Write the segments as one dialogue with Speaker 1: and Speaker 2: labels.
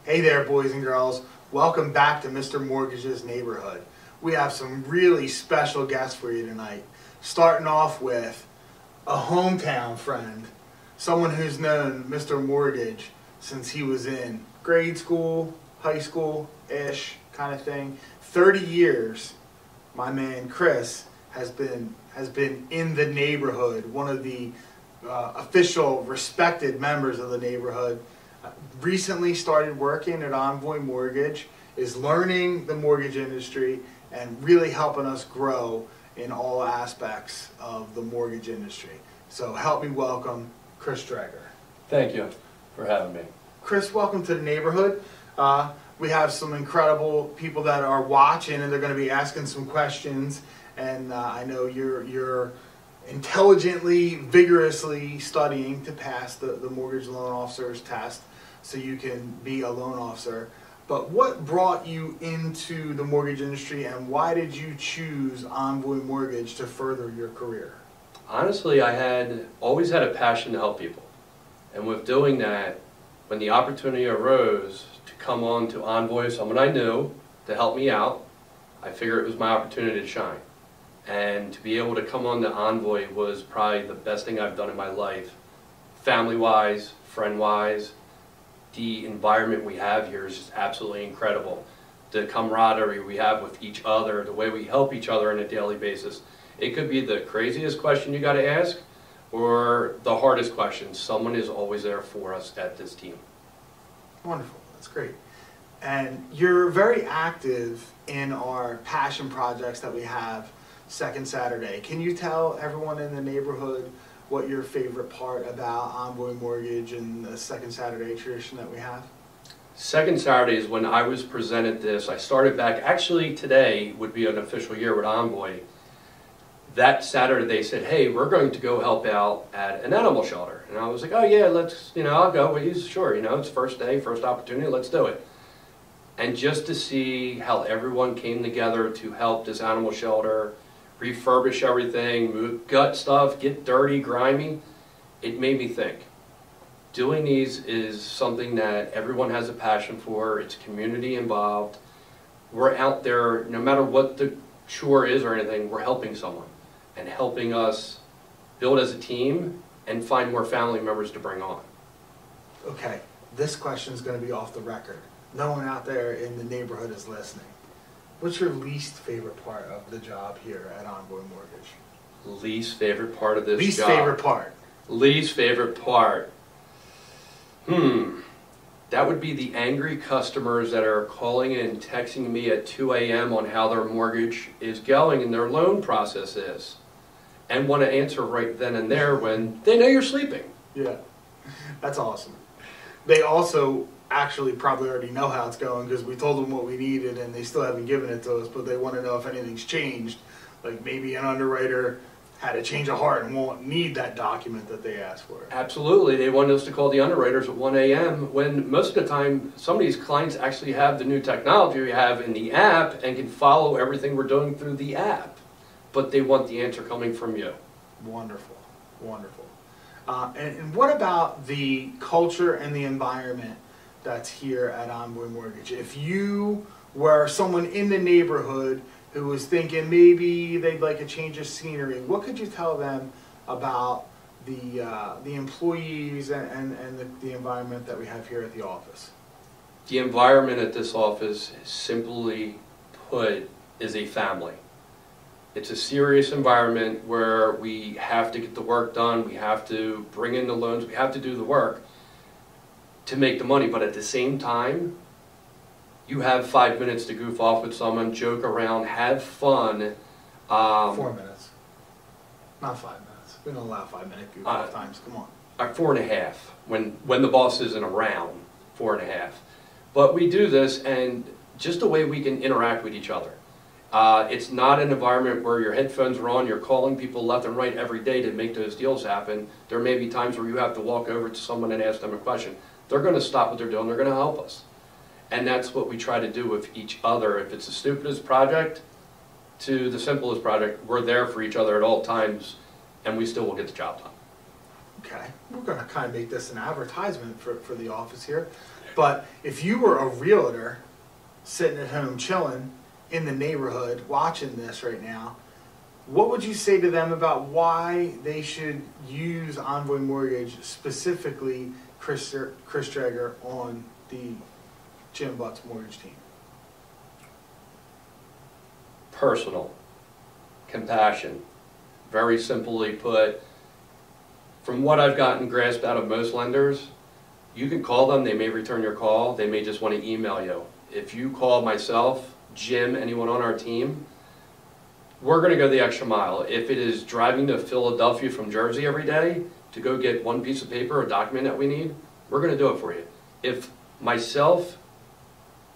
Speaker 1: Hey there, boys and girls. Welcome back to Mr. Mortgage's Neighborhood. We have some really special guests for you tonight. Starting off with a hometown friend, someone who's known Mr. Mortgage since he was in grade school, high school-ish kind of thing. 30 years, my man Chris has been in the neighborhood, one of the official respected members of the neighborhood. Recently started working at Envoy Mortgage, is learning the mortgage industry and really helping us grow in all aspects of the mortgage industry. So help me welcome Chris Dreger.
Speaker 2: Thank you for having me.
Speaker 1: Chris, welcome to the neighborhood. We have some incredible people that are watching and they're going to be asking some questions, and I know you're intelligently, vigorously studying to pass the mortgage loan officer's test so you can be a loan officer. But what brought you into the mortgage industry, and why did you choose Envoy Mortgage to further your career?
Speaker 2: Honestly, I had always had a passion to help people. And with doing that, when the opportunity arose to come on to Envoy, someone I knew, to help me out, I figured it was my opportunity to shine. And to be able to come on to Envoy was probably the best thing I've done in my life. Family-wise, friend-wise, the environment we have here is just absolutely incredible. The camaraderie we have with each other, the way we help each other on a daily basis. It could be the craziest question you got to ask or the hardest question. Someone is always there for us at this team.
Speaker 1: Wonderful. That's great. And you're very active in our passion projects that we have second Saturday. Can you tell everyone in the neighborhood what your favorite part about Envoy Mortgage and the second Saturday tradition that we have?
Speaker 2: Second Saturday is when I was presented this. I started back, actually today would be an official year with Envoy. That Saturday they said, hey, we're going to go help out at an animal shelter. And I was like, oh yeah, let's, I'll go with you, sure, it's first day, first opportunity, let's do it. And just to see how everyone came together to help this animal shelter, refurbish everything, move gut stuff, get dirty, grimy, it made me think. Doing these is something that everyone has a passion for. It's community involved. We're out there, no matter what the chore is or anything, we're helping someone and helping us build as a team and find more family members to bring on.
Speaker 1: Okay, this question is going to be off the record. No one out there in the neighborhood is listening. What's your least favorite part of the job here at Envoy Mortgage?
Speaker 2: Least favorite part of this job?
Speaker 1: Least favorite part.
Speaker 2: Least favorite part. That would be the angry customers that are calling and texting me at 2 a.m. on how their mortgage is going and their loan process is. And want to answer right then and there when they know you're sleeping.
Speaker 1: Yeah, that's awesome. They also actually probably already know how it's going because we told them what we needed and they still haven't given it to us, but they want to know if anything's changed. Like maybe an underwriter had a change of heart and won't need that document that they asked for.
Speaker 2: Absolutely. They want us to call the underwriters at 1 a.m. when most of the time some of these clients actually have the new technology we have in the app and can follow everything we're doing through the app. But they want the answer coming from you.
Speaker 1: Wonderful. Wonderful. And what about the culture and the environment that's here at Envoy Mortgage? If you were someone in the neighborhood who was thinking maybe they'd like a change of scenery, what could you tell them about the employees and the environment that we have here at the office?
Speaker 2: The environment at this office, simply put, is a family. It's a serious environment where we have to get the work done, we have to bring in the loans, we have to do the work to make the money, but at the same time, you have 5 minutes to goof off with someone, joke around, have fun.
Speaker 1: 4 minutes. Not 5 minutes. We don't allow 5 minute goof off times. Come on.
Speaker 2: 4.5. When the boss isn't around, 4.5. But we do this, and just the way we can interact with each other. It's not an environment where your headphones are on, you're calling people left and right every day to make those deals happen. There may be times where you have to walk over to someone and ask them a question. They're going to stop what they're doing, they're going to help us. And that's what we try to do with each other. If it's the stupidest project to the simplest project, we're there for each other at all times, and we still will get the job done.
Speaker 1: Okay, we're going to kind of make this an advertisement for the office here. But if you were a realtor sitting at home chilling in the neighborhood watching this right now, what would you say to them about why they should use Envoy Mortgage, specifically Chris Dreger on the Jim Butz mortgage team?
Speaker 2: Personal, compassion, very simply put. From what I've gotten grasped out of most lenders, you can call them, they may return your call, they may just want to email you. If you call myself, Jim, anyone on our team, we're going to go the extra mile. If it is driving to Philadelphia from Jersey every day to go get one piece of paper, a document that we need, we're going to do it for you. If myself,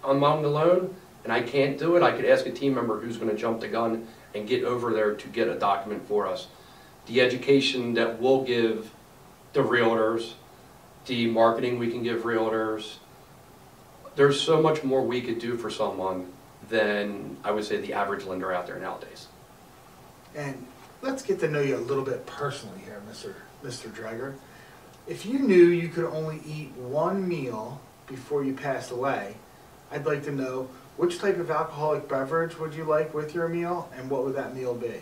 Speaker 2: I'm on the loan and I can't do it, I could ask a team member who's going to jump the gun and get over there to get a document for us. The education that we'll give the realtors, the marketing we can give realtors, there's so much more we could do for someone than, I would say, the average lender out there nowadays.
Speaker 1: And let's get to know you a little bit personally here, Mr. Dreger. If you knew you could only eat one meal before you passed away, I'd like to know which type of alcoholic beverage would you like with your meal, and what would that meal be?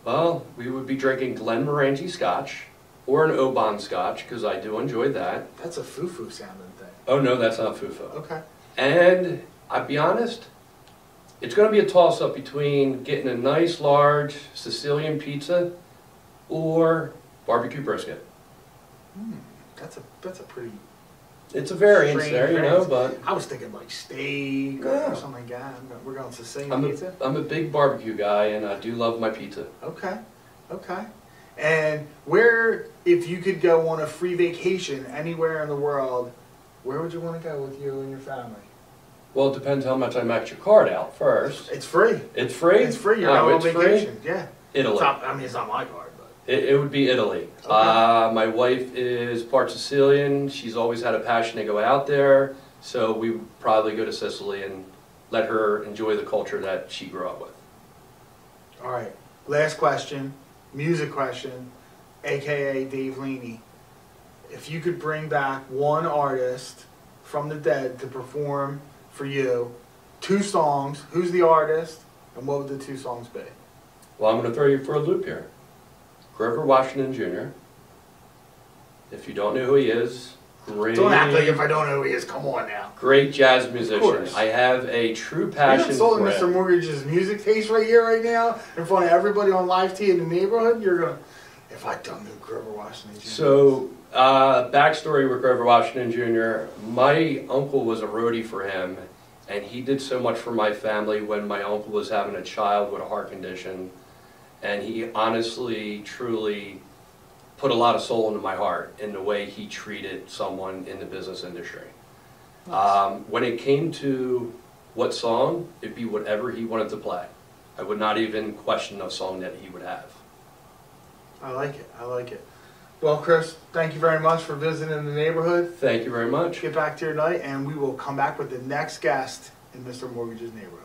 Speaker 2: Well, we would be drinking Glenmorangie Scotch or an Oban Scotch, because I do enjoy that.
Speaker 1: That's a foo-foo sounding thing.
Speaker 2: Oh no, that's not foo-foo.
Speaker 1: Okay.
Speaker 2: And I'll be honest, it's going to be a toss-up between getting a nice large Sicilian pizza or barbecue brisket.
Speaker 1: That's a pretty...
Speaker 2: It's a variance
Speaker 1: strange
Speaker 2: there, you know, but...
Speaker 1: I was thinking like steak or something like that. We're going Sicilian pizza?
Speaker 2: I'm a big barbecue guy, and I do love my pizza.
Speaker 1: Okay, okay. And where, if you could go on a free vacation anywhere in the world, where would you want to go with you and your family?
Speaker 2: Well, it depends how much I max your card out first.
Speaker 1: It's free.
Speaker 2: It's free?
Speaker 1: It's free. You're on vacation.
Speaker 2: Free?
Speaker 1: Yeah.
Speaker 2: Italy.
Speaker 1: It's not my card, but...
Speaker 2: It would be Italy.
Speaker 1: Okay.
Speaker 2: My wife is part Sicilian. She's always had a passion to go out there. So we would probably go to Sicily and let her enjoy the culture that she grew up with.
Speaker 1: All right. Last question. Music question. a.k.a. Dave Laney. If you could bring back one artist from the dead to perform for you, 2 songs, who's the artist, and what would the 2 songs be?
Speaker 2: Well, I'm going to throw you for a loop here. Grover Washington Jr. If you don't know who he is, great...
Speaker 1: Don't act like if I don't know who he is. Come on now.
Speaker 2: Great jazz musician. I have a true passion for him.
Speaker 1: You're insulting Mr. Mortgage's music taste right here, right now, in front of everybody on live T in the neighborhood. You're going to... If I don't know Grover Washington Jr.
Speaker 2: So, backstory with Grover Washington Jr. My uncle was a roadie for him, and he did so much for my family when my uncle was having a child with a heart condition. And he honestly, truly put a lot of soul into my heart in the way he treated someone in the business industry. Nice. When it came to what song, it'd be whatever he wanted to play. I would not even question a song that he would have.
Speaker 1: I like it. I like it. Well, Chris, thank you very much for visiting the neighborhood.
Speaker 2: Thank you very much.
Speaker 1: Get back to your night, and we will come back with the next guest in Mr. Mortgage's neighborhood.